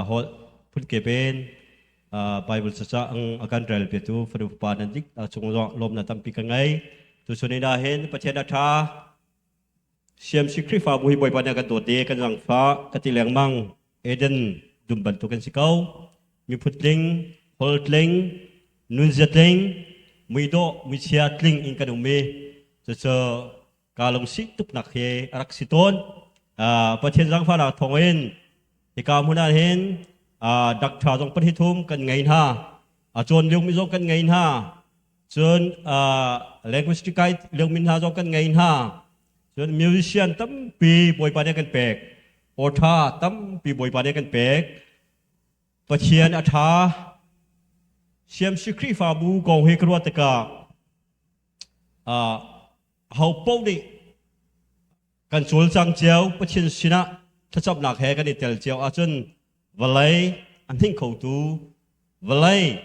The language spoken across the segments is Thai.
hol put ke ben Bible sa ang akan rel petu fru panadik chung lom na tampi ka ngai tu sunina hen pachena tha siam sikri fa bui boy pana kan to te kan jang fa katileng mang eden dum ban tu kan sikau mi putling holtling nunzetling muido muichiatling in kanume so kalong si tup nak he arak siton pachen jang fa na thongen ika muna hen đặc thà trong bất thum cần ngày ha chôn liêu mi trong cần ngày ha chôn linguistic guide liêu min ha trong cần ngày ha chôn musician tâm pi bồi pa ne cần pek ortha tâm pi bồi pa ne cần pek pachian atha siam sikri fa bu gong he kruat ka hau po ni kan chul chang chiao pachian sina thachap nak he kan tel chiao a chun valai anh thinh khẩu tu valai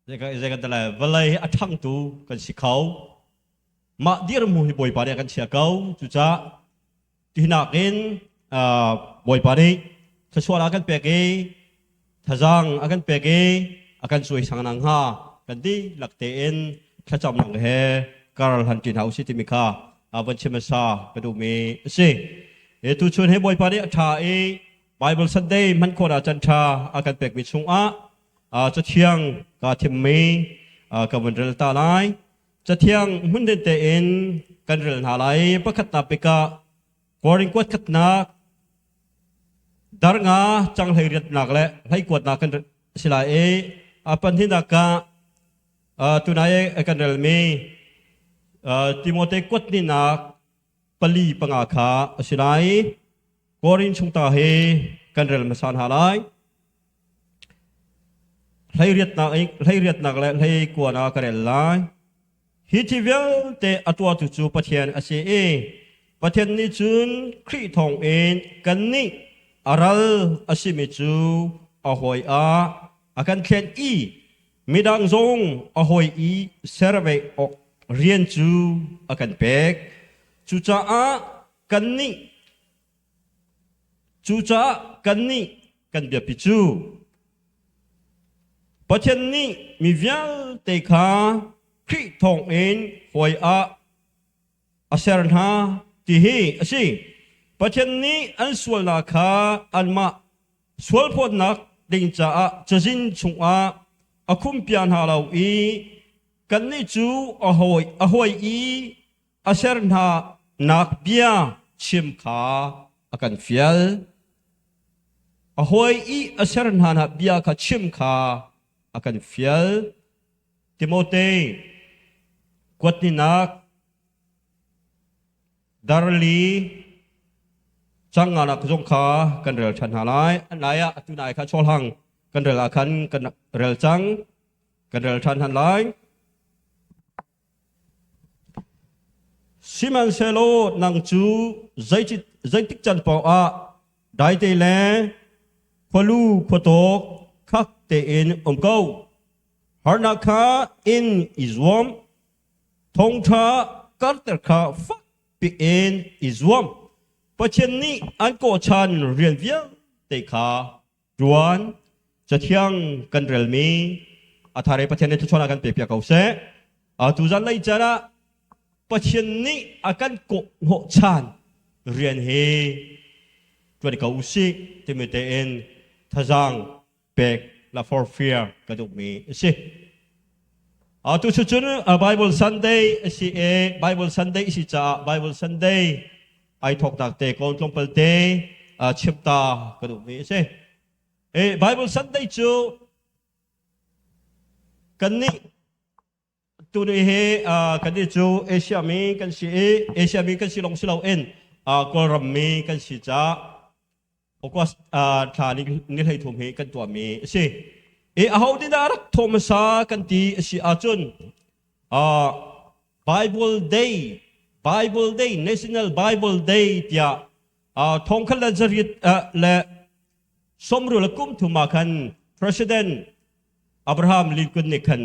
cái là valai athang tu kan si khẩu ma dir mu hi boy pare kan sia kau chu cha tina ken boy pare tha swala kan pe ke thajang akan pe ke akan sui sang nang ha kan di lakte en tha cham nang he karal han tin hau si timika awan chimasa kadu me se tu chun he boy pare tha e Bible Sunday man ko da chan tha akan pek mi chung cha thiang ka thim me ka wan rel ta lai cha thiang mun den te en kan rel na lai pakhat na pe ka koring kwat khat na dar nga chang hai riat nak le hai kwat na kan sila e apan hin da ka tu na e kan rel me Timothy kwat ni nak pali panga kha asilai korin chungta he kanrel masan halai lai riat nak le lai kuana karel lai hi chi vel te atwa tu chu pathian ase e pathian ni chun khri thong en kan ni aral asimi chu ahoi a akan khen i midang zong ahoi i serve ok rian chu akan pek chu cha a kan ni kan bia pi chu pathian ni mi vial te kha khri thong en hoi a aser ha ti hi asi pathian ni an sual na kha an ma sual phot nak ding cha a chajin chung a akhum pian ha lau i kan ni chu ahoi i aser na nak bia chim kha akan fial ahoi i aser na na bia kha chim kha akan fial Timothy kwat ni nak darli changa nak jong kha kan rel chan halai anaya atunai kha chol hang kan rel akhan kan rel chang kan rel chan halai Siman selo nang chu zai tik chan pao a dai te le khwalu khwatok khak te in kau harna kha in izwam thong tha karter kha fak pi in izwam pachen ni an ko chan rian vial te kha ruan chathiang kan rel mi athare pachen ni chona kan pe pia kau se tu zan lai chana pachen ni akan ko ho chan rian he tuan kau si timete en thajang pek la for fear kaduk mi si tu chun Bible Sunday si e Bible Sunday si cha Bible Sunday ai thok tak te kon tlong pel te chipta kaduk mi si e Bible Sunday chu kan ni tu ni he kan ni chu Asia mi kan si long silau en ko ram mi kan si cha o ko tha ni hai thum he kan tua mi si e a ho din rak thomasa kan ti si a chun Bible Day National Bible Day tia thong khala jarit le somru la kum thuma khan President Abraham Lincoln ni khan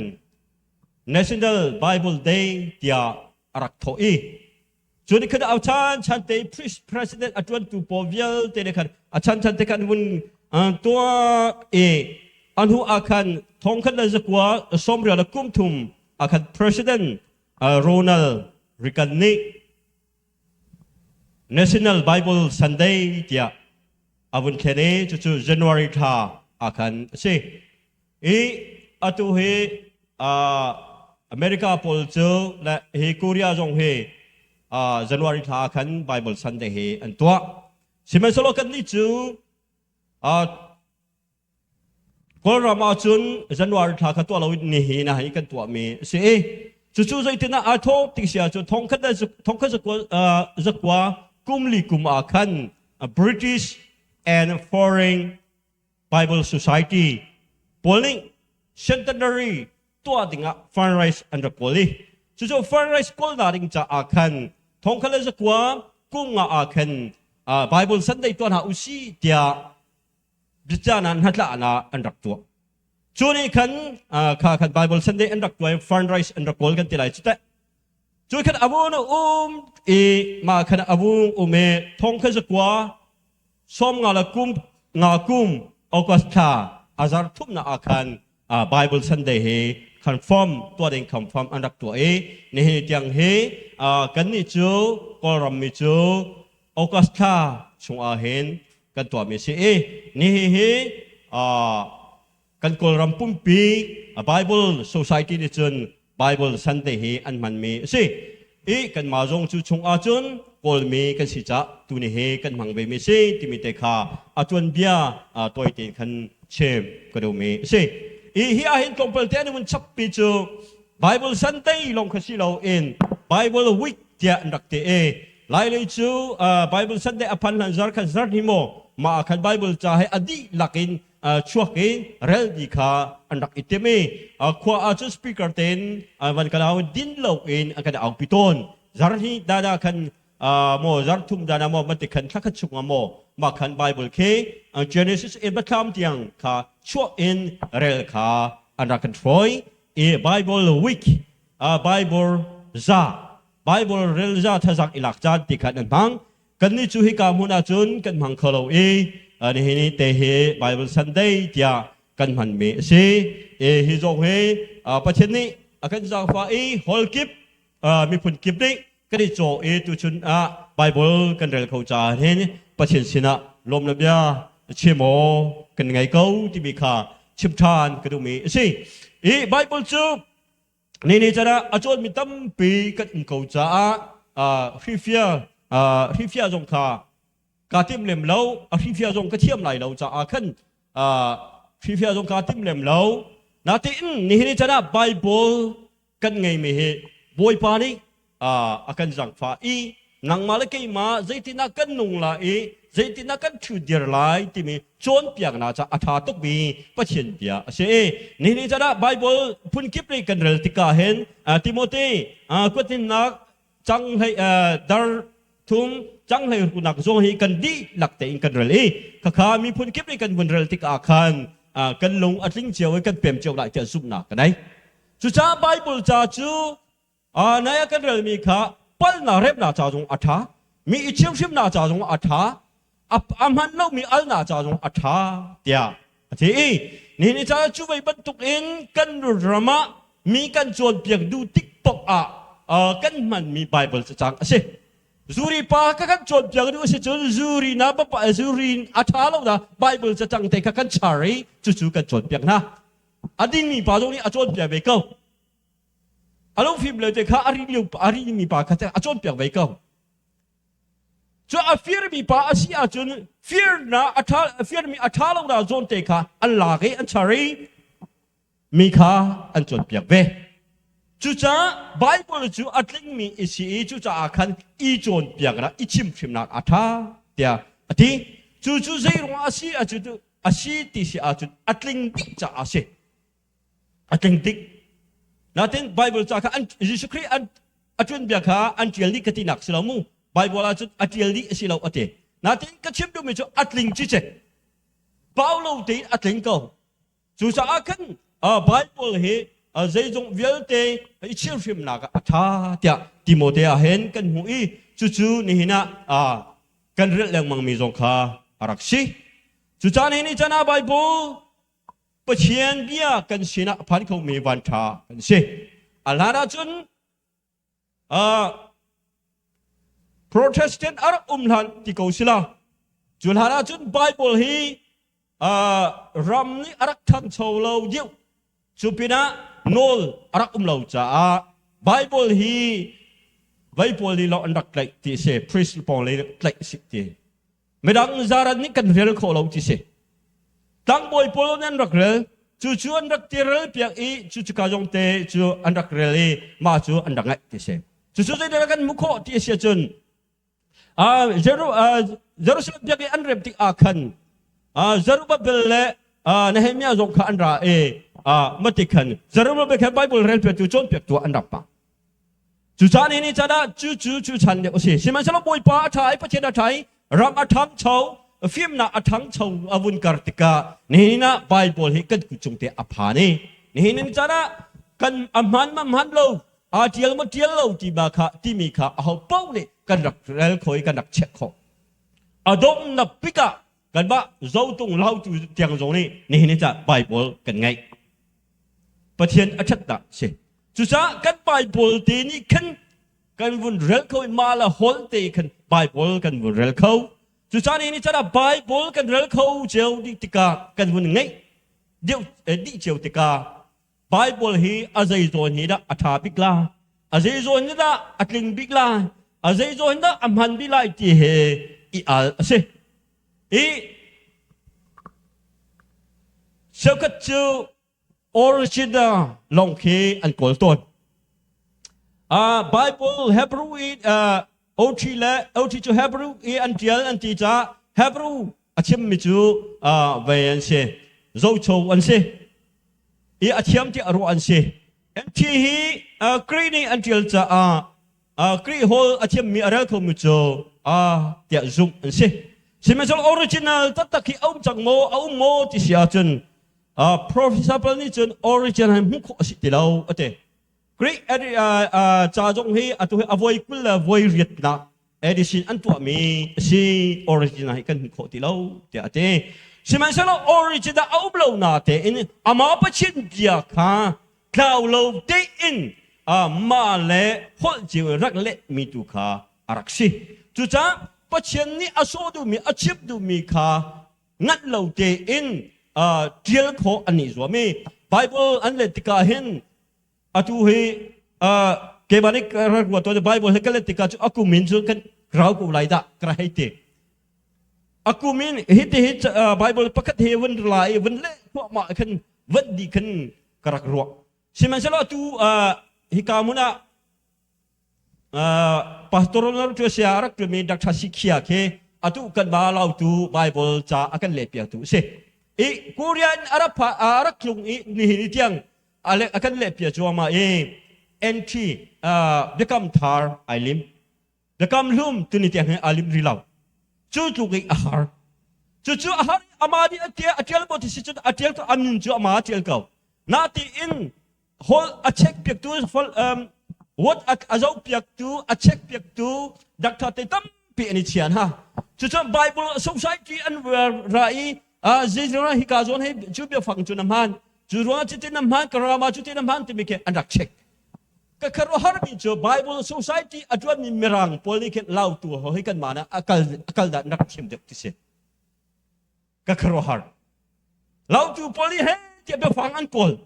National Bible Day tia arak thoi จนขึ้นเอาชันเตะ president อจวนตูปอเวียลเตะกันชันเตะกันวันตัวอันหูอาคันทองขันเลยสักว่าสมเรียลกุมทุมอาคัน president โรนัลริกันนี่ National Bible Sunday เดียอาวุธแค่นี้จู่ๆ January ท่าอาคันสิอัตุเฮอเมริกาพอลเจอและเฮเกาหลีจงเฮJanuary ท่าอาคัน Bible Sunday เฮอันตัวสิมันสโลกันนี้จู่ก็รามาจุนJanuary ท่าขัดตัวเราเนี่ยเฮนะให้กันตัวมีสิจู่ๆใจตินะอาทอติเสียจู่ทองขัดจักว่ากุมลีกุมอาคัน British and Foreign Bible Society polling centenary ตัวดิ่งอ่ะ fundraise อันดับ polling จู่ๆ fundraise ก็น่าดิ่งจะอาคันทองขัดจักว่ากุมอาคันBible Sunday ตัวหาอุชีเดียบิจานันหัดละนะอันดับตัวช่วงนี้คันคัน Bible Sunday อันดับตัว fundraise อันดับ polling กันที่ไหนจุดแต่ช่วยขันอาวุธมาขันอาวุธเมทองขันจักว่าสมงาลกุมออกัสตาอาจารย์ทุบนาอาคันBible Sunday เฮ confirm ตัวเอง confirm อันดับตัวนี่เฮยังเฮกันนี่จูกอลัมมิจูออกัสตาชงอาเห็นกันตัวมีสินี่เฮกันกอลัมปุ่มปี Bible Society นี่จนBible Sunday เฮอันมันมีสิกันมาจงจูชงอาจุนกอลมีกันสิจ้าตัวนี้เฮกันมังเบมีสิที่มีแต่ข้าอาจวนเบียตัวเองคันเชมก็ดูมีสิเฮียเห็นตรงเปิลเตนมันชับปีจู Bible Sunday ลงขึ้นสิเราBible Week เดียนักเตะไล่เลยจู Bible Sunday อภันหลังจารกันจารนิโมมาขัน Bible จะให้อดีหลักินช่วงเรลดีค่ะอันดักอิตเมขวาอาจจะสปีกเกอร์เต็นวันกันเอาดินเหล่าอันกันเอาปิโตนจารนี้ดาดาคันโมจารทุ่มดานาโมมันติขันทักชุกโมมาขันไบเบิลเคGenesis บัตรคำที่ยังค่ะช่วงเรลค่ะอันดักกันทรอยBible Week Bible Bible เรลจ้าทักอิลักจัดติขันบังกันนี่จูฮิกามุนาจุนกันมังคลเอานี่เตะเฮ Bible Sunday ที่กันมันมีสิฮิจงเฮประเทศนี้กันจะฟ้าฮอลกิปมีผลกิปนี้ก็ได้โจตุชุนBible กันเรื่องเขาจะเห็นประเทศสินะลมน้ำยาเชื่อโมกันไงเขาที่มีค่าชิมทานก็ดูมีสิBible จูนี่จะนะอาจารย์มีตั้มปีกันเขาจะฮิเฟียจงค่ากาติมเล่มเล่าฮิเฟียจงกระเทียมไหลเล่าจะขันฮิเฟียจงกาติมเล่มเล่านาทีนี่จะนะไบเบิลกันไงมีเหบอยปานีกันจังฟ้านังมาเลกัยมาใจที่นักกันนุ่งละใจที่นักกันชุดเดียร์ไลที่มีโจนเปียกน่าจะอาธาตุบีประชินเปียเช่นี่จะนะไบเบิลพุ่นกิบเลยกันเรลติกาเห็นติโมธีก็ที่นักจังให้ดาร์ทุ่มจังให้คุณนักโจให้กันดีหลักแต่อินกันเรลข้ามีพุ่นกิบเลยกันบนเรลติกาคันกันลงอัดลิงเจียวกันเปี่ยมเจียวหลายเจ้าซุ่มหนักกันไหนจุจ้าไบเบิลจ้าจูนายกันเรลมีข้าปัลนาเร็บนาจ้าจงอัฐามีอิชิมชิมนาจ้าจงอัฐาอามันเรามีอัลนาจ้าจงอัฐาเดียที่นี่จ้าจูไปบรรทุกกันรามามีกันโจนเพียงดูติ๊กปอกกันมันมีไบเบิลจะจังสิจูรีปากันโจนเพียงดูสิจูรีนะปะจูรีอัฐาเรานะไบเบิลจะจังแต่กันชารีจู่ๆกันโจนเพียงนะอดีมีปาตรงนี้โจนเพียงไปก็อารมณ์ฟิล์มเลยแต่ข้าอารีมีปากข้าจะอาจารย์เปียกไว้ก็จะฟิร์มีปากอาชีอาจารย์ฟิร์นะฟิร์มีอัฐาเราอาจารย์แต่ข้าอันลาเกอันชารีมีข้าอันจารย์เปียกไว้จู่จ้าไบเบิลจู่อัดลิงมีอิสิจู่จ้าอาคันอีจารย์เปียกนะอีชิมฟิล์มนักอัฐาเดียที่จู่ใจรงอาชีที่สิอาจารย์อัดลิงดิจ้าอาชีอัดลิงดินาทีไบเบิลจากอันยิสุคริอัจฉริยะข้าอันเจลิกตินักสิลามูไบเบิลอัจฉริยะสิลาอัตเตนาทีก็ชิมดูมิจูอัตลิงจิเจเปาโลตีอัตลิงก็จูจ้าคันไบเบิลเฮใจจงเวลเตอิชิฟิมนักอัฐาเดียติโมเดอาเห็นกันหู จู่ๆนี่นะกันเรื่องมังมีจงขาอารักชีจู่จานี่จะน่าไบเบิลปะเชียนเบียกันสินะพันเขามีวันทากันสิอัลลาห์จุนProtestant arak umlan ti kau sila julhara chun Bible hi ram ni arak thang cholo diu chupina nol arak umlo cha Bible hi Bible li lo andak klai ti se priest pong le klai sik ti medang zarat ni kan rel kho lo ti se tang boy polo nan rak rel chu chu andak ti rel piak i chu chu ka jong te chu andak rel ma chu andak ngai ti se chu chu dai kan mukho ti se chun Jerusalem jadi anrep ti akan Zerubbabel le Nehemia zong ka andra matikan Zerubbabel ke Bible rel pe tu chon pe tu andap pa chu chan ni chada chu chan de osi siman selo boy pa thai pa cheda thai ram athang chau film na athang chau avun kartika ni na Bible hi kan ku chung te aphani ni chada kan amhan lo tiel mo tiel lo ti ba kha ti mi kha a ho pau niกันดักเรลคอยกันดักเช็คของดงนับปิกะกันบ้าเจ้าตรงเล่าตัวเตียงตรงนี้นี่จะไบเบิลกันไงประเทศอัจฉริยะสิจุดกันไบเบิลตีนี้กันวุ่นเรลคอยมาละฮอลตีกันไบเบิลกันวุ่นเรลเขาจุดนี้จะได้ไบเบิลกันเรลเขาเจ้าดิติกากันวุ่นไงเดี๋ยวดิเจ้าติกาไบเบิลฮีอาศัยโซนฮีดะอัฐาบิกลาอาศัยโซนฮีดะอัตลิงบิกลาazai zo hinda amhan bilai ti he I al ase sekat chu original long ke an kol ton Bible Hebrew ot chu Hebrew an tial an ti cha Hebrew achim mi chu ve an se zo cho an se achim ti aru an se an ti hi krini an tial cha kri hol achim mi aral ko mu cho tia zum an se simensol original tataki aum chang mo ti sia chun profitable ni chun original mu ko si ti lo ate kri cha jong hi atu avoid kul avoid riat na edition an tu mi si original kan ko ti lo ti ate simensol original aum lo na te in ama pa chin dia kha cloud lo te inมาเลหดจิวรักเละมีตุขาอารักชีจุจ้าปัจจัยนี้อาโซดูมีอาชีพดูมีขางัดเราเตอินเดียร์โคอันนี้ส่วนมีไบเบิลอันเลติกาเห็นอาตูเฮเก็บอันนี้รักว่าตัวไบเบิลเฮกันเลติกาจูอากูมินจูกันเรากูไล่ด่ากระไรเตอากูมินฮิตไบเบิลประกาศเฮวันไล่วันเละพวกมากันวันดีกันกระรักรัวใช่ไหมฉะนั้นตูhikamuna pastoral tu siarak tu mi dak thasikhia ke atu kan balau tu Bible cha akan lepia tu se Korean arak lung ni tiang ale akan lepia chu ma entry bekam thar ailim bekam lum tu ni tiang alim rilau chu ge ahar chu ahar amadi atial bot si chu atial to amin chu ama atial kau nati in hol a check piak tu what azau piak tu a check piak tu dakta te tam pi ani chian ha chu Bible society an rai zira hi ka zon he chu be phang chu namhan chu ro chi te namhan karama chu te namhan te mi ke andak check ka karo har bi chu Bible society atwan ni mirang poliket lau tu ho hi kan mana akal da nak chim de ti se ka karo har lau tu poli he te be phang an kol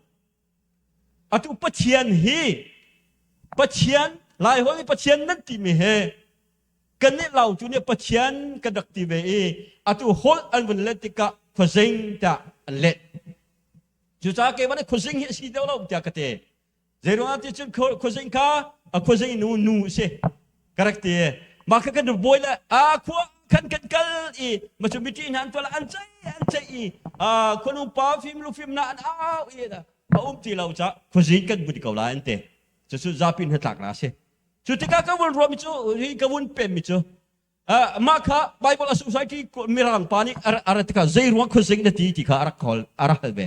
atu pachian hi pachian lai holi pachian nan ti mi he kan ni lau tu ne pachian kadak ti ve atu hol an wan letika khosing ta an let chu cha ke ban khosing hi si de lo ta ka te zero ati chun khosing ka khosing nu se karakte ma ka kan boy la khu kan kal ma chu miti nan to la an chai konu pa film na an da ti lau cha khosing kan budi kau la ante chu zapin ha tak la se chu tika ka won ro mi chu hi ka won pem mi chu ma kha Bible society mirang pani aratika zero khosing na ti kha arak kol halbe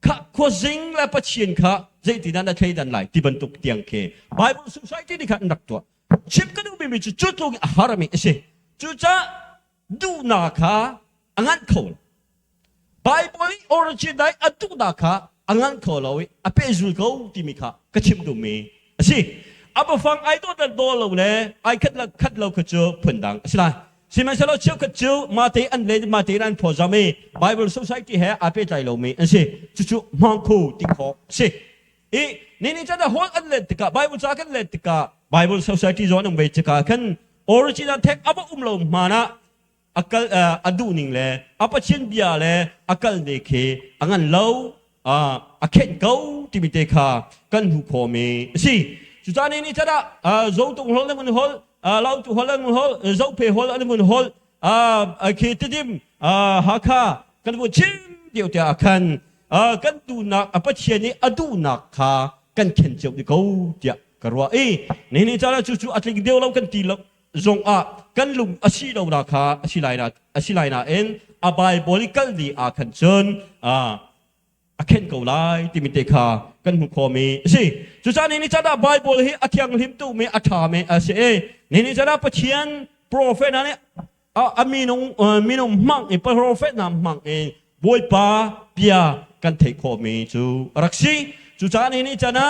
kha khosing la pachien kha zai ti dan da thei dan lai ti ban tuk tiang ke Bible society ni kha ndak to ชิมก็ดูมีจุดลงอาหารมีสิจุดจะดูนาคาอังันเขาไบเบิลออริจินได้อดูนาคาอังันเขาเลยอเปจุลเขาที่มีค่ะก็ชิมดูมีสิอับฟังไอ้ตัวนั้นโดนเราเนี่ยไอ้คัดเราก็เจอผลดังสิล่ะสิมันจะเราเชื่อก็เจอมาเตอันเลนมาเตอันพอจะมีไบเบิลโซไซตี้แห่อเปใจเรามีสิจุดมังคูติขอสินี่จะได้ฮอลอันเลนติกาไบเบิลจากันเลนติกาไบเบิลโซไซตี้จวนอันเวจิกาคันออริจินัลเทคอับเรามานะakal aduning le apachin bia le akal dekhe angan lo akhen go timite kha kan hu kho me si chutani ni chada zo tu hol le mun hol lau tu hol le mun hol zo pe hol le mun hol ke tidim ha kha kan bu chim dio tia kan kan du nak apachin ni adu nak kha kan khen cheu di go tia karwa ni chada chu atling deu lo kan ti lo zongกันลุงอาชีเราราคาอาชีไรนะเอ็นอาบายบริกันดีขันเชิญเข็นเกาไลที่มีเตคากันหุคอมีสิจุดนี้จะได้บายบริให้อาเทียงหิมตุมีอาถามีเสียนี่จะได้ปะเชียนโปรเฟตนั่นเนี่ยมีนงมังโปรเฟตนำมังบวยปาเปียกันเทคอมีจูรักษีจุดนี้จะนะ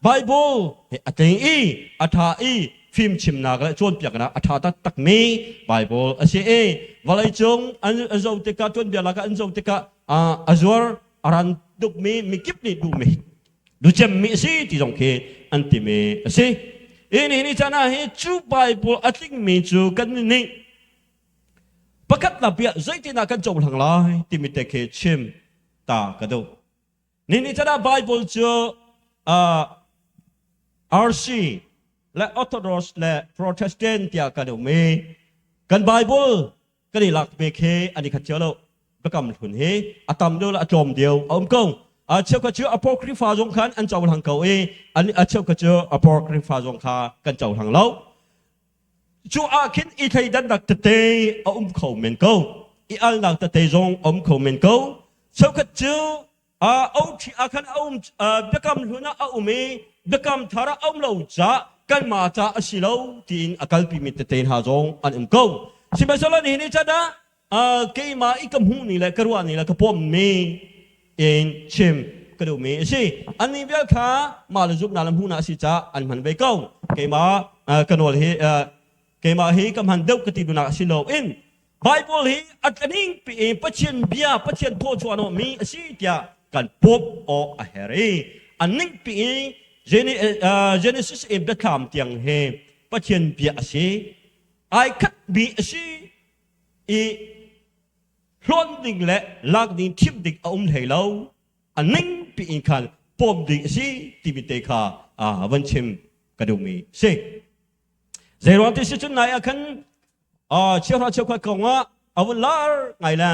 บายบริอาเทียงอาถาฟิล์มชิมนักและจวนเปียกนะอัฐาตักมีไบเบิลอาเซียวันไรจงอันจงติกาจวนเปียกละกันอันจงติกาอัจวรอารันดุกมีกิบนี่ดูเจมมีสิที่จงเคอันติมีอาเซียนี่จะน่าให้จูไบเบิลอัติงมีจูกันนี่ประกาศระเบียบใจที่นักกันจงทั้งหลายที่มีแต่เคชิมตากระดูนี่จะน่าไบเบิลจูRCและออร์โธดอกซ์และโปรเตสแตนต์ที่กันดูมีกันไบเบิลกันนี่หลักเบเคอันนี้ขัดเจอแล้วประกำทุนเฮอาตามเดียวละจอมเดียวเอากงเชื่อกันเจออพอคริฟาจงขันอันเจ้าทางเก่าอันนี้เชื่อกันเจออพอคริฟาจงขากันเจ้าทางเราจูอาคินอีไทยดันดักเตะเอาเขาเมนเก่าอีอันดักเตะจงเขาเมนเก่าเชื่อกันเจอเอาที่อาคันเอาประกำทุนเอาเมประกำทาระเอาเราจะกันมาจากอาศิลาวที่อักลพิมิตเตนหาจงอันเก่าสิบสองนี่จะได้เกี่ยมาอีกคำหูนี่แหละกระวานี่แหละกระพอมมีชิมกระดูมีสิอันนี้เบียร์ขามาลุจุบนาลำหูนาสิจ้าอันมันไปเก่าเกี่ยมากันวลเฮกำหันเด็กกติดูนาสิลาวไบเบิลเฮอันนี้เป็นปัจเจียนเบียปัจเจียนโทจวนมีสิที่กันพบออาเฮรีอันนี้เป็นGenesis เอ็มเดคามเตียงเฮปัจเจียนเบียสิไอคัดบีสิพลอนดิ่งและลากดิ่งทิมดิ่งอุ้มเฮลาวอันนี้เป็นการปมดิ่งสิที่มีเตคาวันชิมกระดูมีสิเจรวันที่สิจุนไหนกันเชื่อเราเชื่อคนกงว่าเอาวันลาไงล่ะ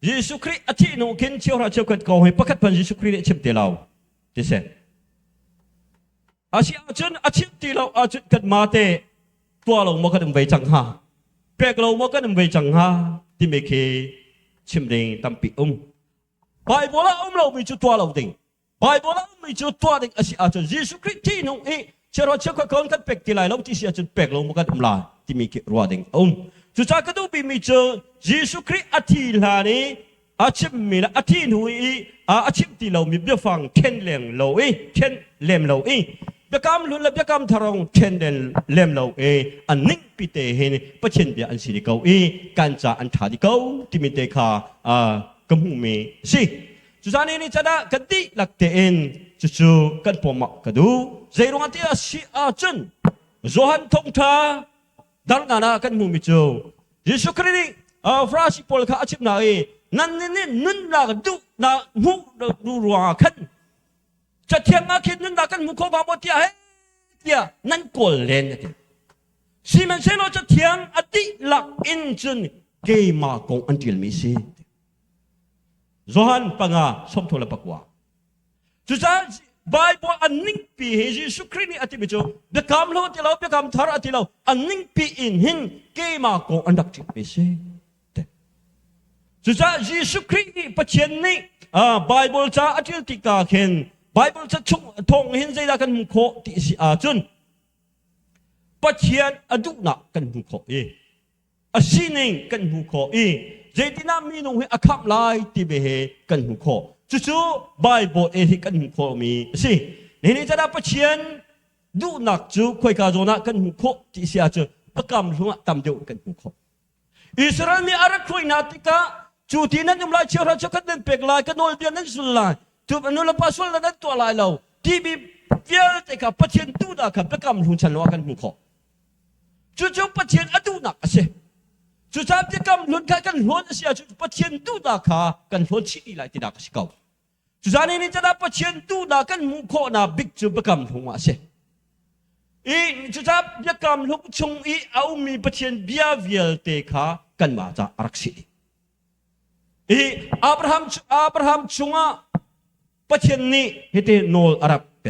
ยิสุคริอาทิตย์นู้นเชื่อเราเชื่อคนกงให้ประกาศพันยิสุคริชิมเตลาวที่เสอาชีพจนอาชีพที่เราอาชีพกันมาเตตัวเราไม่กันไม่จังหาเปลกเราไม่กันไม่จังหาที่ไม่เคยชิมเด้งตั้มปีไบเบิลเราไม่จุดตัวเราดิ่งไบเบิลเราไม่จุดตัวดิ่งอาชีพอาจจะยิสุคริที่นู้นเชื่อเราเชื่อคนกงกันเปลกที่ไรเราที่เสียจนเปลกเราไม่กันลาที่ไม่เคยรัวดิ่งจุดจากกันดูปีมีเจอยิสุคริอาทิตย์ลานี้อาชีพมีละอาทิตย์นู้นอาชีพที่เรามีเบี้ยฟังเช่นเลี้ยงเราเช่นเลี้ยงเราเบียกำลุนและเบียกำทารองเช่นเดนเล่มเราอันนิ่งปิเตเฮนปัจเจนเบียอันสิริเกาการจะอันถาดิเกาที่มีเตคากำหูมีสิจุดนี้จะได้กันดีหลักเตนจู่ๆกันพอมกระดูเจรุงอันที่สิอาจุนโจฮันทงทาดังนั้นกันหูมิจูยิสุคริสฟราชิปอลข้าอาชีพนายนั่นนี่นั่นนักดูนักหูดูรัวขันจะเทียงมาคิดนั่นนักกันมุขบาบเตียเฮียนั่นกอลเลนสิมันเสเราจะเทียงอดีหลักอินจุนเกมากงอันที่มีสิโจฮันปังอาสมทุลปักว่าจุดนั้นไบเบิลอันนิ่งปีเฮจิสุครินีอธิบิโจเด็กคำเราที่เราเด็กคำทาร์ที่เราอันนิ่งปีอินหินเกมากงอันดักที่มีสิจุดนั้นเยซูคริสต์ปัจเจนนี้ไบเบิลจะอธิติกาเห็นไบเบิลจะทงเห็นใจกันมุขที่สิอาจุน ปัจเจียนอดุนักกันหูขออาศินิงกันหูขอเจตินามีนุ่งให้อคับไลที่เบเหกันหูขอจู่ๆไบเบิลที่กันหูขอมีสินี่จะได้ปัจเจียนดูนักจู่คุยกันจนักกันหูขอที่เสียจู่ประกำหัวตำเดียวกันหูขออิสราเอลมีอะไรคุยนาติกาจู่ที่นั้นยังไล่เชื่อราชกันเดินเปกลายกันโนลเดียนั้นสุดลายจู่อนุลปัสสุลนั้นตัวลายเราที่มีเฟียลติกาปัจเจียนดูนักประกำหัวฉันว่ากันหูขอจู่ๆปัจเจียนอดุนักสิจู่ๆประกำหัวกันหัวเสียจู่ปัจเจียนดูนักกันหัวชี้นี่ลายที่นักสิเขาจู่ๆนี่จะได้ปัจเจียนดูนักกันหูขอนะบิ๊กจู่ประกำหัวสิจู่ๆประกำหัวชงเอามีปัจเจียนเบียเวียลเตค่ะกันมาจากอารักษีอับราฮัมชงปัจเจียนนี้เหตุโนลอารับเป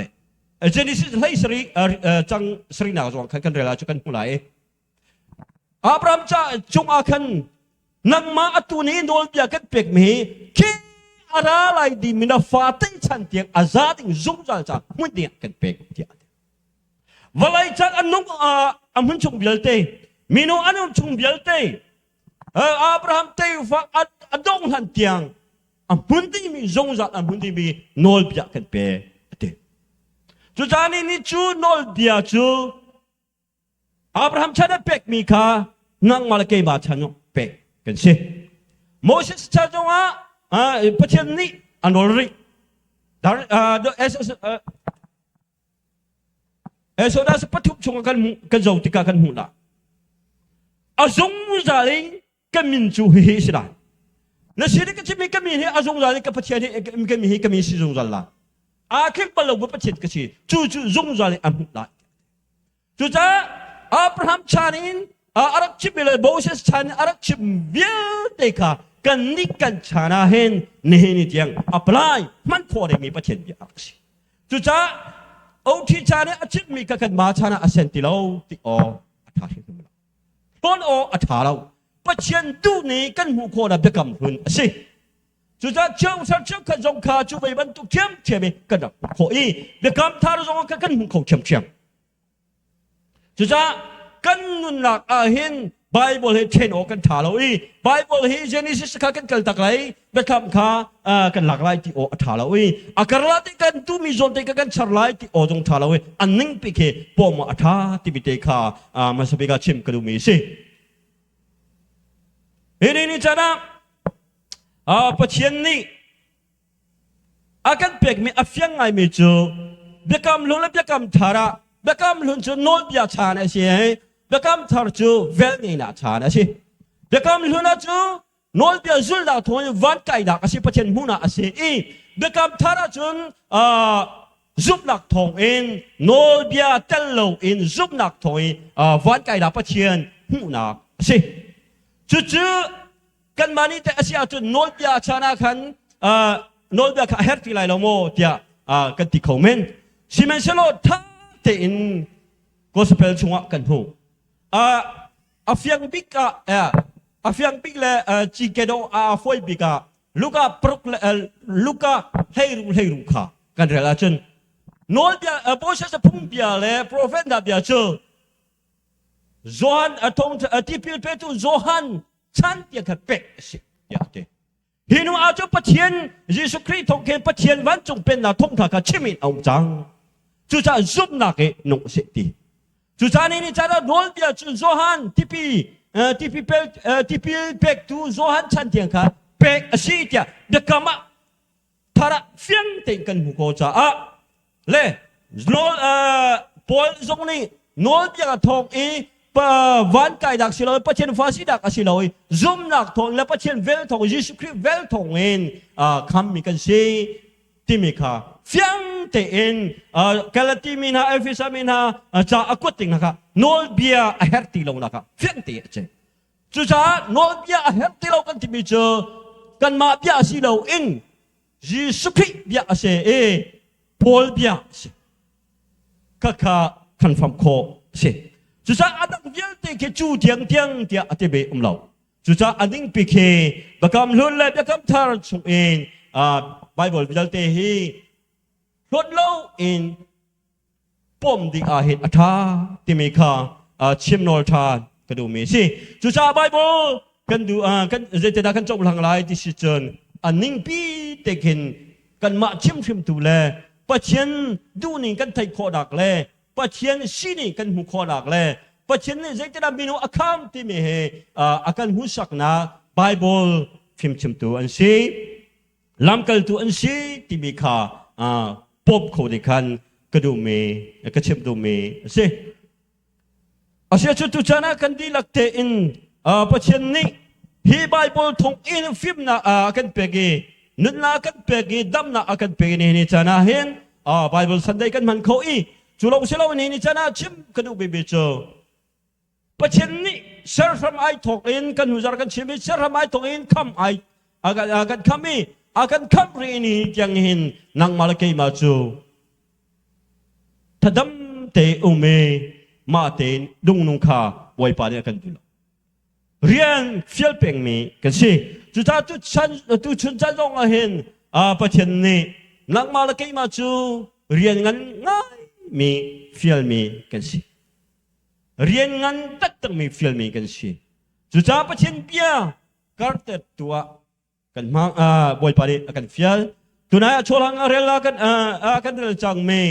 เจนิสิสให้สรีจังสรีนาจงกันเรลาจุกันหุ่นไหลอับราฮัมจะจงอาคันนังมาอัตุนี้โนลเบียกันเปกมีคิอะไรดีมินาฟาติฉันเตียงอาซาดิงจุงจัลจ้ามุ่งเตียงกันเปกเตียงวลัยจากอันนุ่งมันชงเบียลเตมิโนอันนุ่งชงเบียลเตอับราฮัมเตยฟังอันดงหันเตียงมุ่งที่มีจุงจัลมุ่งที่มีโนลเบียกันเปกจู่จานี่นี่จู่โนลเบียจู่อับราฮัมชนะเป็กมีค่ะนั่งมาเลเกย์บาชนะเป็กกันสิโมเสสชาจงปัจเจนี้อันโนริดาเอสโซดาสปัทุบชงกันจงติกากันหูละอาจงจาริกันมินจูฮิสิลาและสิ่งที่จะมีกันมีอาจงจาริกับปัจเจนี้กันมีกันมีสิจงจาละอาคิปลงบปัจเจกสิจู่จงจาริอันหูละจู่จ้าอับราฮัมชานินอารักชิบเลยโมเสสชานินอารักชิบเบียเตค่ะกันนิกันชานาเห็นนี่นี่เดียงอัปไลมันพอได้มีปัจเจกอารักสิจู่จ้าเอาที่ชานินอาชิบมีกันมาชานาอาเซนติโลติโออัฐาหิมละคนโออัฐาเราปัจเจกดูนี่กันหูโคนะเบกำหุ่นสิจู่จ้าเจ้าสัตว์เจ้าขันจงขาจู่ไปบรรทุกเทียมเทียมกันดับโคอีเบกำทารจงกันหูโคเทียมจู่จ้ากันนุนหลักอาหินไบเบิลให้เทนอกันถาเราไบเบิลให้เจนิสิสกันกัลตักไลเบคำข้ากันหลักไลที่โอถาเราอาการละที่กันตูมิจนที่กันชาร์ไลที่โอจงถาเราอันนึงพิเคปอมอัฐาที่บิเตข้ามาสบิกาชิมกระดูมีสินี่จ้านะปัจเจียนนี้อาการเป็กมีอัฟยังไงมีจูเบคำลุนและเบคำถาระเบคำลุนจูโนลบิอาชาเนสิเบคำทาร์จูเวลนี่นาชาเนสิเบคำลุนจูโนลบิอาจุลดาทงวันไก่ดักสิปัจเจนมุนาสิเบคำทาระจูซุบนักทงโนลบิอาเตลโลซุบนักทงวันไก่ดักปัจเจนมุนาสิจู่กันมานี่แต่อาศัยจุดโนลบิอาชานาคันโนลบิอาเฮร์ติไลโลโมเดียกันติคอมเมนสิมันเชโลท่าเต็นก็สเปลชงกันหูอาฟยังบิกอาฟยังบิกเลยจีเกโดฟอยบิกลูกาปรุกลูกาเฮรุค่ะกันเรลาจนโนลเบียโบเชสพุ่งเบียเลยโปรเฟนดาเบียเจอโจฮันทงที่พิลเปตุโจฮันฉันเดียกเป็กสิยาเตฮินูอาจุปัจเจียนยิสุคริสต์ทงเคนปัจเจียนวันจงเป็นนาทงทากาชิมินองจังจู่จ้าซุบนักนงเสตีจู่จ้านี่จ้าโนลเบียจู่โจฮันที่พิลเป็กตูโจฮันฉันเดียกเป็กสิเดียเด็กมาทาระเฟียงเต็งกันหูโกจ้าเล่โนพอลจงนี่โนลเบียทงวันไก่ดักสิเราปัจเจนฟาสิดักสิเราซุ่มนักทงและปัจเจนเวลทงยิสุคริสต์เวลทงคำมีกันสิที่มีค่ะเฟียงเต็นกาลติมินาเอฟิสามินาจะอกุติงนะคะโนลเบียเฮร์ติลงนะคะเฟียงเตะเจจู่จ้าโนลเบียเฮร์ติลงกันที่มีเจอกันมาเบียสิเรายิสุคริสต์เบียเสพอลเบียเสก็คันฟัมโคเสจู่จ้าอันนั้นเบียเตะแค่จู่เทียงเดียอธิเบอเราจู่จ้าอันนี้พิเคบักคำลุ้นเลยบักคำทาร์ชงไบเบิลเบียเตะฮีรถเล่าปมดีอาเหตุอัฐาที่มีค่า chiêm nol than cái đồ mi si chú cha Bible kan du kan zai te da kan chok lang lai ti si chen ning pi te kin kan ma chiêm phim tu le pa chen du ni kan thai kho dak le pa chen si ni kan mu kho dak le pa chen ni zai te da minu akam ti me he akan hu sak na Bible phim chim tu an si lam kal tu an si ti mi kha pop kho de kan cái đồ mi cái chiêm đồ mi si asia chu tu chana kan di lakte in pa chen ni hi Bible thong in phim na kan pegi nun na kan pegi dam na kan pegi ni chana hen Bible Sunday kan man kho i chu lo selo ni chana chim kan u be cho pa chen ni sir from I thong in kan huzar kan chim sir from I thong in come I akan kami akan kamri ni jang hin nang malakai ma chu thadam te ume ma te dung nung kha wai pa ne kan du rian fiel peng mi kan si chu ta tu chun chan long a hen pa chen ni nang ma la kai ma chu rian ngan ngai mi fiel mi kan si rian ngan tak tak mi fiel mi kan si chu ta pa chen pia kar te tua kan mang wai pa ne kan fiel tunai cholang arela kan rel chang me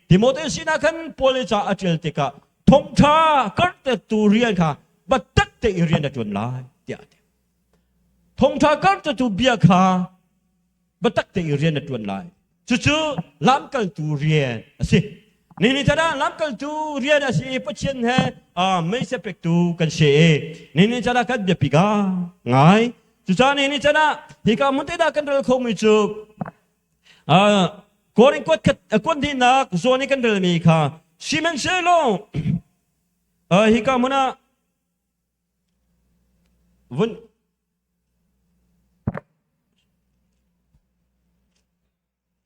Timothy sina kan polica atil tika thong tha karte tu rian kha batak te rian da chun lai tia thong tha karte tu bia kha batak te rian da chun lai chu lam kal tu rian asi ni tada lam kal tu rian asi pachien he mai se pek tu kan se ni tada kan bia piga ngai chu cha ni tada hi ka mun te da kan rel khom mi chu Koring kwat di nak zoni kan rel mi kha simen selo hika muna vun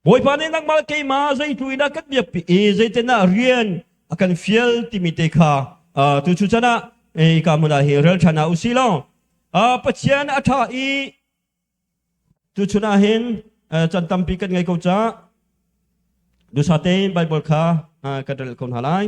boy pane nang mal kay ma zai tu ida kat bia pi zai te na rian akan fiel timite kha tu chu chana hika muna hi rel chana usilo pachian atha I tu chuna hin chan tampi kan ngai ko cha du sa te Bible kha kadal kon halai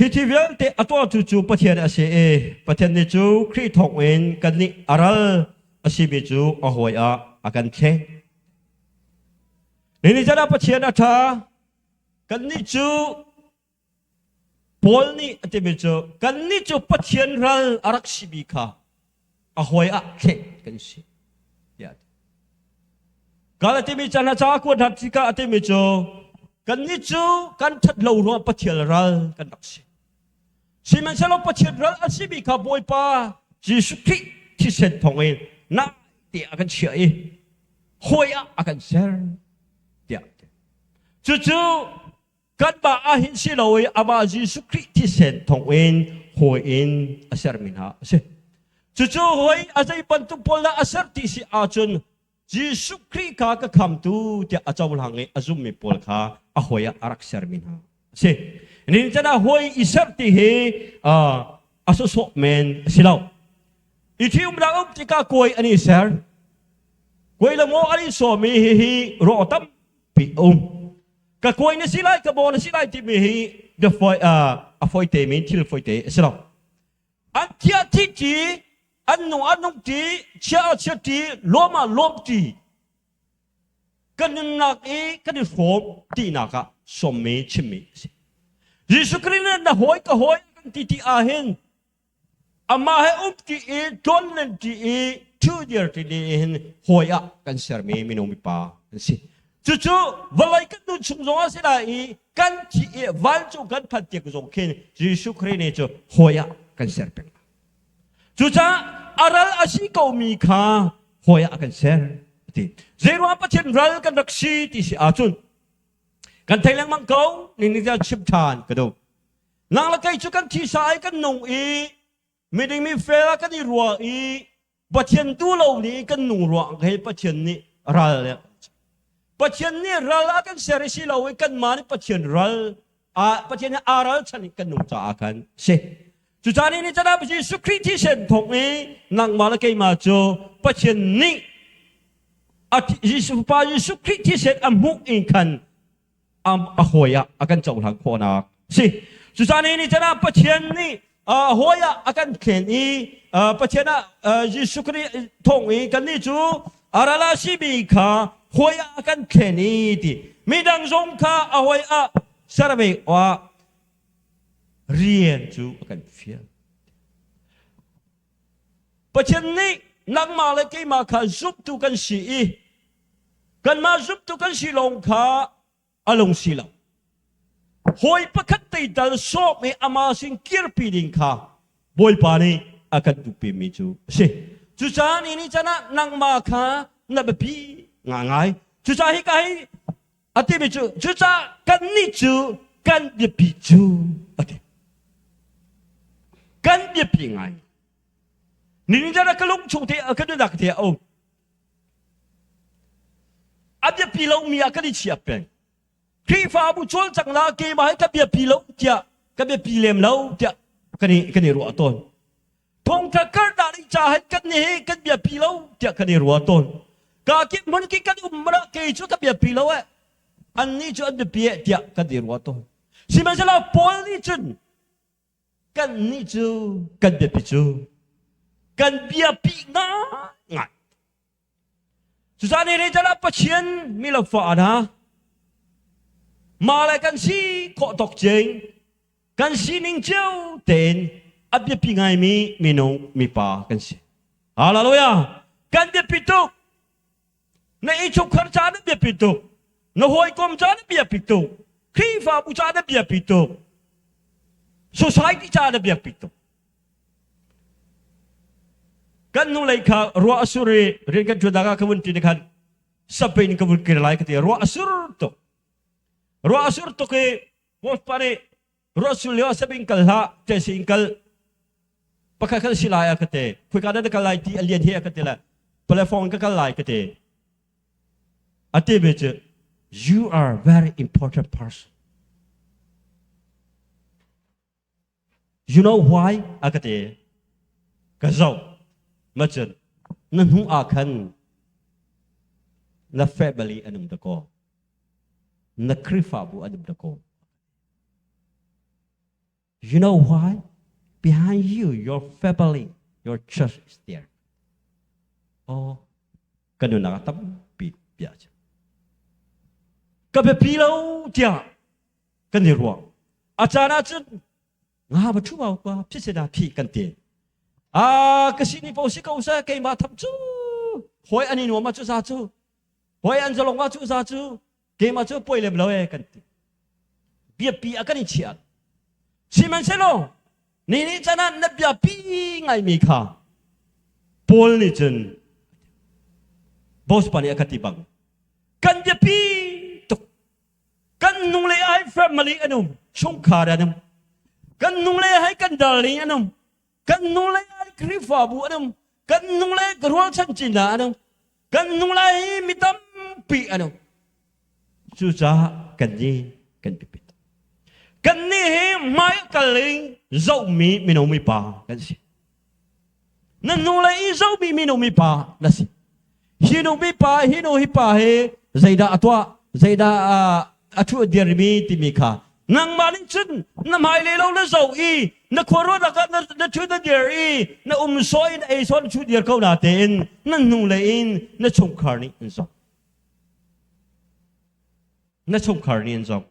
Hitivial te atwa chu pathian ase pathian ni chu khri thok wen kan ni aral asibi chu ahoi akan the ni jara pathian atha kan ni chu pol ni atebe chu kan ni chu pathian ral arak sibi kha ahoi the kan si ya galati mi chana cha ko dhatika atebe chu kan ni chu kan that lo ro pathian ral kan daksi Siman salo pathian ral asibi kha boy pa Jesu Christ thi sen thongin na ti akan chia hoya akan ser dia chu kan ba ahin siloi ama Jesu Christ thi sen thongin hoin aser min ha se chu hoi azai pantu pola aser ti si achun Jesu Christ ka kham tu ti achaw langai azum mi pol kha a hoya arak ser min ha se ni jana hoi isar ti he aso men silaw ithium la tika koi ani sir koi la mo ali so mi hi ro tam pi ka koi na silai ka bon silai ti mi hi the foi a foi te min til foi te silaw an tia ti ti anung ti cha ti loma lom ti kan nak kan form ti na ka som me chimi Yesu Christ na hoi ka hoi kan ti ahin ama he ti don len ti tu dia ti hin hoi kan ser me minomi pa si chu walai kan nu chung zo se la kan ti wal chu kan phat ti zo ken Yesu Christ ne chu hoi kan ser pe chu cha aral asi ko mi kha hoi kan ser ti zero pa chen ral kan raksi ti si achun kan thailang mang kau ni ja chip than ka do nang la kai chu kan thi sai kan nong mi ding mi fela kan i ruwa ปัจเจียนตัวเรานี่กันหนุ่งรวงให้ปัจเจียนนี่รัลเลยปัจเจียนนี่รัลกันเสรีสิเราไว้กันมานี่ปัจเจียนรัลปัจเจียนอารัลฉันกันหนุ่งจากกันเช่จุดนี้นี่จะได้ไปที่สุคริที่เช่นทงนี้นักมาละเกยมาโจปัจเจียนนี่ยิสุปายิสุคริที่เช่นอัมมุกอินคันอโหยอากันจงทางโคนักสิจุดนี้นี่จะได้ปัจเจียนนี่โหยอากันเขียนอีปัจเจียนยิสุคริทงนี้กันนี่จูอาราลาสิบีคาโหยอากันเขียนอีที่มีดังสงคาอโหยสารเบกว่าเรียนจูกันเฟียปัจจุบันนี้นักมาเลยกี่มาขาจุบตุกันสีกันมาจุบตุกันสีลงขาอารมณ์สีเราหอยประคัตติดัลโซมีอามาสิงกิรปีดิงขาบอยปานีอากันตุปีมิจูสิจุจานี่นี่จะนักมาขานับปีง่ายจุจาฮิกายอธิบิจูจุจากันนี่จูกันเบียปีจูอธิกันเบียปีง่ายนี่จะนักลุงชงเทอกันดูนักเทออับเบียปีเรามีอากันที่เฉียบเป็นครีฟ้าบุชนจังลาเกมาให้กับเบียปีเราเจ้ากับเบียปีเลมเราเจ้ากันนี่รัวต้นทงตะการดาริจ่าให้กันนี่กันเบียปีเราเจ้ากันนี่รัวต้นกากิมันกิกันมระเกยชุกับเบียปีเราอันนี้จะอันเบียปีเจ้ากันนี่รัวต้นสิมันจะเล่าปอลนี่จุนกันนี่จูกันเบียปีจูกันเบียปีง่ายสุดท้ายนี้จะรับประชันมีหลักฝ่านะมาเลยกันสิขอตกเจงกันสินิ่งเจ้าเต็นอับเบียปีง่ายมีน้องมีป่ากันสิฮาเลลูยากันเบียปีตุกในอีชุกขจานเบียปีตุกในหอยกลมจานเบียปีตุกครีฟ้าบุจานเบียปีตุกsocietyจานเบียปีตุกกันนู่นเลยค่ะรัวอสุรีเรียนกันจุดดังกันวันที่นี่กันสเปนกันวันกี่ไรกันที่รัวอสุรตุกว่าปารีรัวอสุริยาสเปนกันละเจสิงกันปะกันสิลายกันที่คุยกันได้กันไล่ที่เลียนเฮียกันที่ละเปลฟองกันไล่กันที่อันที่เบจ you are very important person you know why อันที่กันเจ้ามาจนนั่นหูอาคันนับเฟบลีอันนั้นตะโกนักคริฟาบุอันนั้นตะโก you know why behind you your family your church is there อ๋อกันดูนักตั้มปีเปียจก็เป็นปีเราเจ้ากันดีรัวอาจารย์จนงาบัตรว่าว่าพิเศษพี่กันเตียkesini pausi kau usah kay matam cu, hoi ani nuama cu satu, hoi anjalong wa cu satu, kay macu poi lem lawe kan, biar pi akan iciat, si manselo, ni jana nabiya pi ngai mika, pol ni jen, bos pani akan tibang, kan biar pi tuk, kan nungle ai family anum, sungkar anum, kan nungle ai kan darling anum. Kan nulai krifa bu anum, kan nulai kerual cancina anum, kan nulai mitam pi anum, susah kan ni kan pipit, kan ni mai kaling zau mi minum mi pa kan si, nan nulai zau mi minum mi pa nasi, hinu mi pa hinu hi pa he, zaida atwa zaida atu dirmi timika. Nang malin chun na mai le lo na zau I na khoro na ka na chu na der I na soi na ai son chu der kau na ten na nu le in na chung khar ni in zo na chung khar ni in zo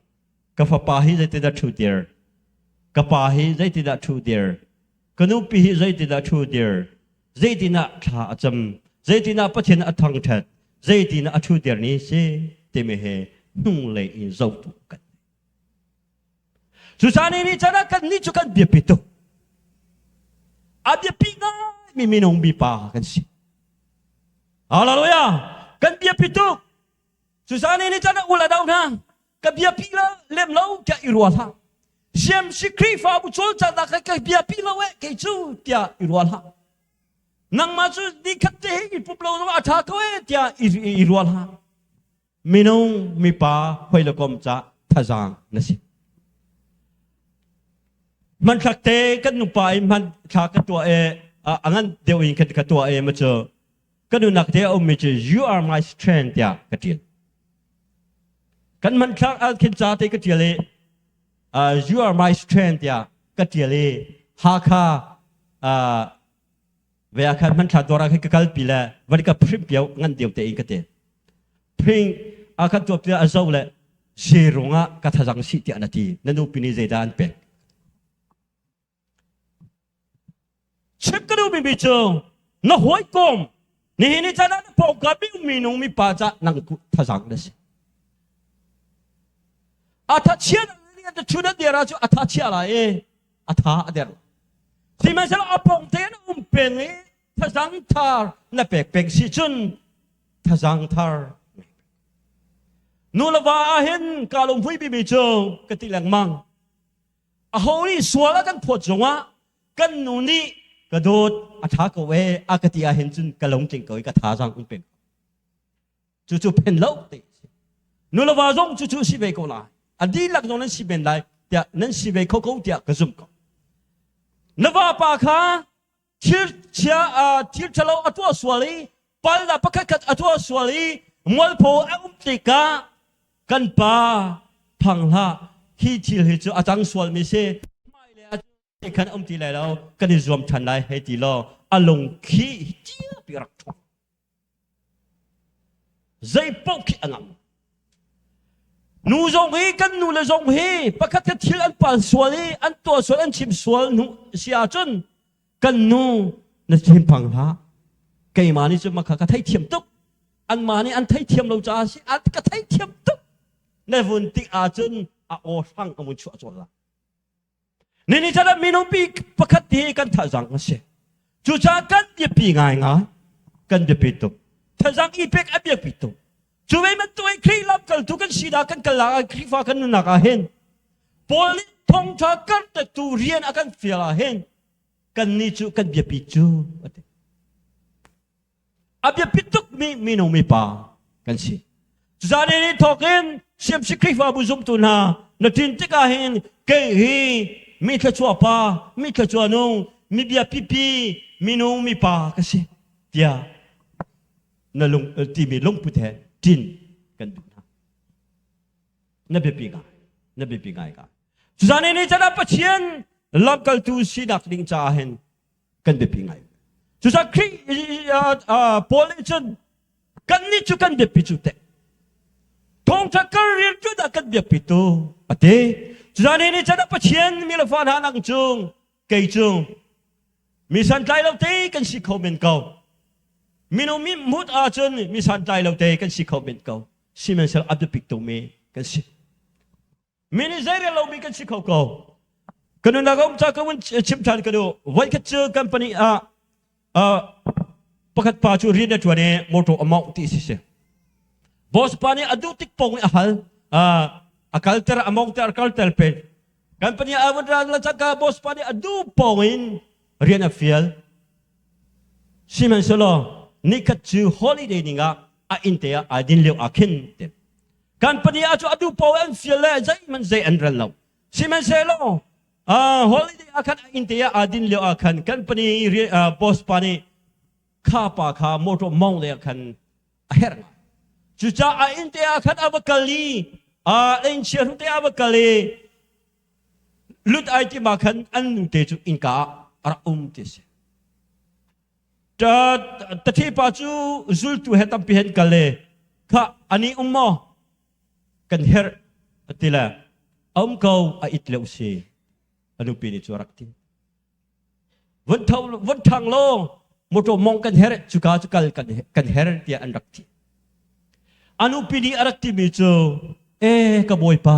ka fa pa hi zai te da chu der ka pa hi zai te da chu der ka nu pi hi zai te da chu der zai ti na tha acham zai ti na pa chen a thang that zai ti na a chu der ni se te me he nu le in zo tu kan susah ni cara kan ni juga dia pitu. Ada pinga mi minum bipa kan si. Haleluya. Kan dia pitu. Susah ni cara ulah daun ha. Kan dia pila lem lau dia irwal ha. Siam si krifa bu chol cara kan dia pila we ke chu dia irwal ha. nang maju di kate ipuplo no atha ko tia irwal ha minong mi pa hoilakom cha thajang nasi man thakte kan nu pai man tha ka tua angan deuin ka tua ma cho kan nu nak te om mi che you are my strength ya ka tin kan man thak al kin cha te ka ti le you are my strength ya ka ti le ha khaเวลาคันมันขาดตัวเราให้กัลปีละวันนี้ก็พริบเดียวงั้นเดียวแต่เองก็เตะพริ้งอาคันตัวเปลี่ยนอาเจ้าเลยเสียรงะกัทจังสิที่อันนั้นนั่นดูปีนี้เจดานเป็ดเช็คก็ดูมีบิจงน่าหวยกลมนี่จะนั่นพอกับบิวมีนุ่งมีป้าจะนั่งทัจังนั่นสิอาทัเชียนนี่จะชุดเดียร์จะอาทัเชียอะไรอาทัเดียร์ที่มันจะเอาปงเทนเป็นทัจังทาร์นั่นเป็กสิจุนทัจังทาร์นูลว่าเห็นกาลงฟุยบิบิจงกติแหลงมังอาหูนี่สวละกันพอจงวะกันนูนี่กระโดดอาทากเวอากติอาเห็นจุนกะลงจริงเกยกะทาจังอุเป็นจู่ๆเป็นเล่าตินูลว่าจงจู่ๆสิเบกลาอันดีหลักตรงนั้นสิเป็นไรเดี๋ยวนั้นสิเบกเขาเดี๋ยวกระซุ่มก็นว่าปากาทิร์เชียทิร์ทะเลอัตัวสวลีปัลละปักกัดอัตัวสวลีมวลโพติกากันป่าพังละที่ทิร์เหตุอาจารย์สวลมิเซ่ไม่เลยอาจารย์ขันติเลยแล้วกันดิจวมทันได้ให้ตีล้ออารมณ์ขี้เจี๊ยบรักทุกใจปกขี้อันนั้นนูจงฮีกันนูเลยจงฮีปกติที่อันปั่นสวลีอันตัวสวลอันชิมสวลนูเสียจนกันนูนั่นชิมพังละเกี่ยมานี่จะมาขัดไทยเทียมตุกอันมานี่อันไทยเทียมเราจะสิอันก็ไทยเทียมตุกในวันที่อาจนอาโอฟังอมุนชัวจวนละนี่จะได้มีน้องปีปกติกันท่าจังเสียจู่จ้ากันเดียบปีง่ายกันเดียบปีตุกท่าจังอีเป็กอับเดียบปีตุกจู่ไม่มันตัวคลีรับกันทุกันสีดากันกันลาคลีฟ้ากันนุนักเห็นพอลิทงชากันแต่ตัวเรียนอากันเฟียเห็นกันนี่จู่กันเดียบปีจู่อับเดียบปีตุกมีน้องมีป่ากันสิจู่จ้าเนี่ยทอกันเสียมสิคลีฟ้าบุษมตุนานาทินติกาเห็นเกยมีแค่ชัวป้ามีแค่ชัวนงมีเบียปีมีนงมีป่าก็สิเดียนั่นลงที่มีลงพุทธจินกันดูนะนั่นเป็นปีกายนั่นเป็นปีกายกันสุดท้ายนี้จะได้ปัจเจียนลับกัลตูสีดักลิงจ้าเห็นกันเป็นปีกายสุดท้ายครีพอลิจนกันนี่จุกันเป็นปีจุดเตะทงจักรเรียนจุดกันเป็นปีตัวอะเตสุดท้ายนี้จะได้ปัจเจียนมีละฟันหานังจงเกยจงมีสันใจเราเตะกันสิเขาเป็นเก่ามีน้องมีมุดอาจนมีสันใจเราเตะกันสิเขาเป็นเก่าสิมันเสอับดุปิกตัวเมกันสิมีนิสัยเรามีกันสิเขาเก่ากันนั่นก็จะกันชิมทานกันดูไว้กันเจอกันปนีประกาศป่าจูเรียนในตัวนี้มอโตอมองที่สิบอสปานี่อดูติกปงอาหารakal ter among ter akal ter pen kan panya awan la chaka bos pa ni adu pongin rian afial siman solo nikat chu holiday ninga a intea adin leu akin te kan panya achu adu pongin fial la zai man zai andral law siman selo holiday akan intea adin leu akan kan pani bos pa ni kha pa kha moto mong le akan aher chu cha a intea akan abakaliเอ็นเชียร์ทุกที่อาบกะเลยลุดไอที่มาขันอันนุ่งเตจุอินกาอาติเสแต่ที่ปัจจุจุลตุเหตุพิเห็นกะเลยข้าอันนี้มอกันเฮร์ติละเขาอิตเลวซีอนุปีนิจวรักที่วันทางโลมโตมองกันเฮร์จุกาจุกากันเฮร์ที่อันรักที่อนุปีนิรักที่มิจูกบอยป้า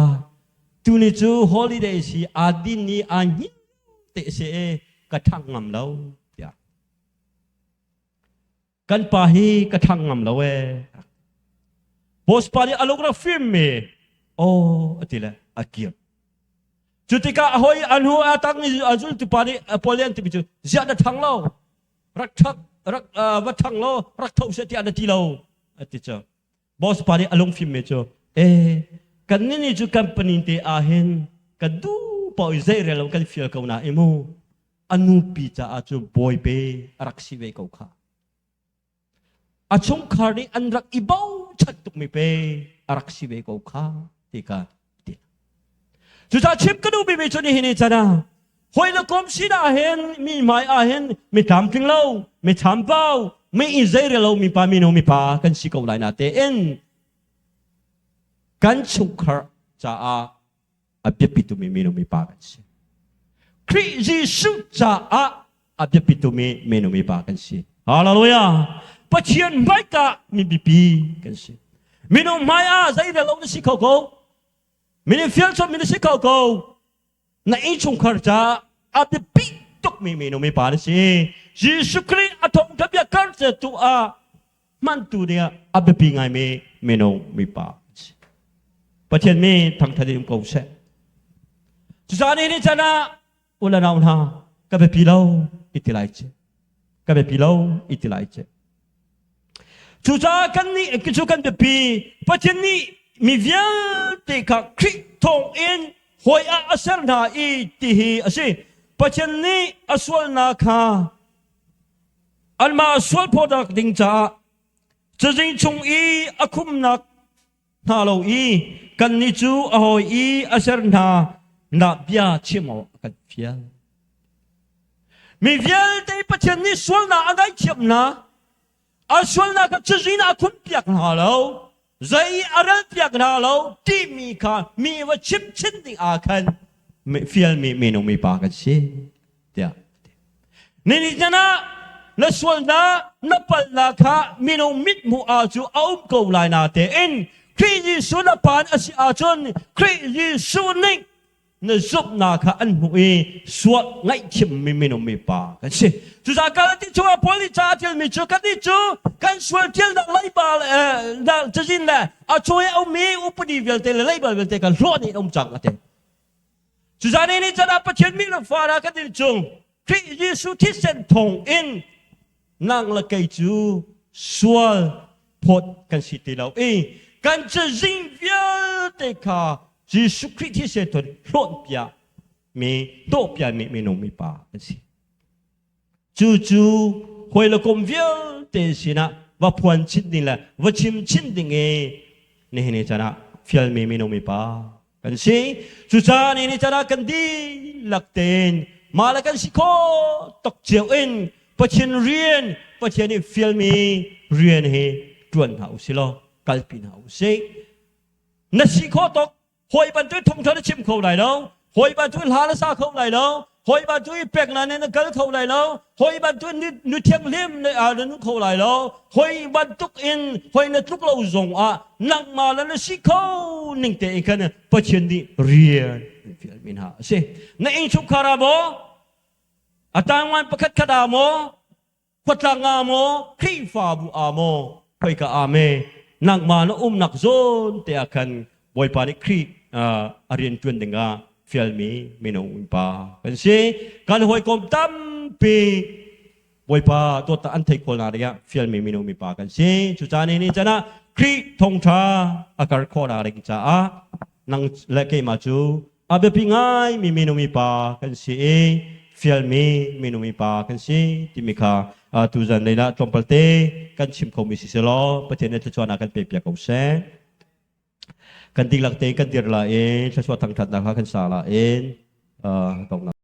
ตูนี่จูฮอลิเดย์สิอาดินนี่อันยิ่งเตะเสกระทั่งงำเราเดียกันป้าฮีกระทั่งงำเราบอสป้านี่อารมณ์รักฟิล์มโอ้ติละอากิร์จุดที่ก้าหอยอันหัวตั้งนี่อาจุลตุป้านี่พอเลี้ยงที่มิจูเสียดทั้งเรารักชัก รักวัดทังโลรักเท่าเสียที่อันที่เราติเจ้าบอสปานี่อารมณ์ฟิล์มเจ้ากันนี่จูกันปนินเตอาเห็นกันดูปอยเซเรลกันฟิลเขาหน้าเอโมอนุปีจ้าอาจูบอยเปรักสิเวเขาค่ะอาชงคาร์นี่อันรักอีบ้าชัดตุกไม่เปรักสิเวเขาค่ะที่กันจุดชิมก็ดูบีบีชนี่เห็นจ้านะหอยละกมสิดาเห็นมีไม้อาเห็นไม่ทำถึงเราไม่ทำเป้าไม่อินเซเรเรามีปามีโนมีปากันสิเขาไหลนาเตเอ็นกันชุกคาร์จ้าอาเบียปิตุมีโนมีปากันสิคริสต์สุจ้าอาเบียปิตุมีโนมีปากันสิฮาเลลูยาปัจจัยไม่กะมีบีปีกันสิมีโนไม่เซเรเราเนี่ยสิเขาเขามีเนี่ยฟิลชอบมีเนี่ยสิเขาเขาna inchung kharcha abe pitok mi no mi parsi Jesus Christ atom tabia karcha tu a mantu dia abe pingai mi no mi pa pathian mi thang thadim ko se chani ni chana ula na una ka be pilau itilai che ka be pilau itilai che chucha kan ni chu kan be pi pathian ni mi via te ka krit thong inหอยอาศัยนาอีที่ฮีสิปัจจุบันนี้อาศัยนาคาอันมาอาศัยพอดักดิ่งจ้าจะยิงชงอีอาคุมนักนาโลอีกันนิจูอาหอยอีอาศัยนานาเบียชิมอกันเฟียลมีเฟียลแต่ปัจจุบันนี้ส่วนนาอะไรเทียมนาอาศัยนาก็จะยิงอาคุมเปียกนาโลใจอะไรเปียกนาเราที่มีค่ะมีว่าชิมชินที่อาคันฟิลมีนมีปากันสิเดี๋ยวนี่จะนะและส่วนนั้นนับเป็นราคามีนมิดมูอาจูเอากูไลนาเตอินคริสต์สุนปานอาศิอาจุนคริสต์สุนิกนจุบนาคาอันมุอีสวดไงชิมมีนมีปากันสิจุดการที่ชัวร์พลิจาที่มีจุกันที่จูกันสวดที่ดังไล่บาลดังจะยินแหละอาช่วยเอามีอุปนิเวลเตลไล่บาลเวลเตกันรอดนี่องจังกันเตจุดนี้จะนับเป็นมีนฟารากันที่จงคริสต์สุที่เส้นทงอินนั่งละไกจูสวดพดกันสิที่เรากันจะยินเวลเตค่ะJesus Christที่เสด็จรอดเปียมีโตเปียมีนมีปาสิจู่หอยละกมเวียเตสินะว่าพวนชิดนี่แหละว่าชิมชิดนี่ไงนี่จะนะฟิลมีนมีปากันสิจู่จ้านี่จะนะกันดีหลักเตนมาแล้วกันสิโคตกเจียวอินปัจจัยเรียนปัจจัยนี่ฟิลมีเรียนให้ตรวนหาสิโลกัลปินหาสินัสิโคตกหอยบรรทุกทงเธอชิมเขาไหลแล้วหอยบรรทุกหาละซาเขาไหลแล้วหอยบรรทุกเป็กนั่นเนี่ยกัลเขาไหลแล้วหอยบรรทุกนึกเทียงเลี้ยมในนั้นเขาไหลแล้วหอยบรรทุกอินหอยนึกทุกเราส่งนักมาแล้วสิเขานิ่งแต่อีกคนปัจจัยนี้เรียนฟิลมินหาสิในอินชุกคาราโบอาตางวันประคัดขดามอขัดลางามอครีฟาบุอามอไปกับอาเมนักมาแล้วนักโซนแต่อาคันบอยปานิครีอารียนจวนดึงฟิลมีนอุปาเป็นสิการหอยกลมตั้มปีบอยปาตัวตาอันเทโคนาเรียฟิลมีนอุปากันสิจุจานี่จะนะครีทงชาอาการโคนาเริงจ้านังเล็กมาจูอาเบปิงไงมีนอุปากันสิฟิลมีนอุปากันสิที่มีค่าทุจันเลยนะจอมเปลเตกันชิมคอมิสิเซโลประเทศนี้จะชวนอากันเปียกๆกับเซกันติลักเตกันติรลาเองชาชวทางถัดนะคะกันสาลาเองตรงนั้น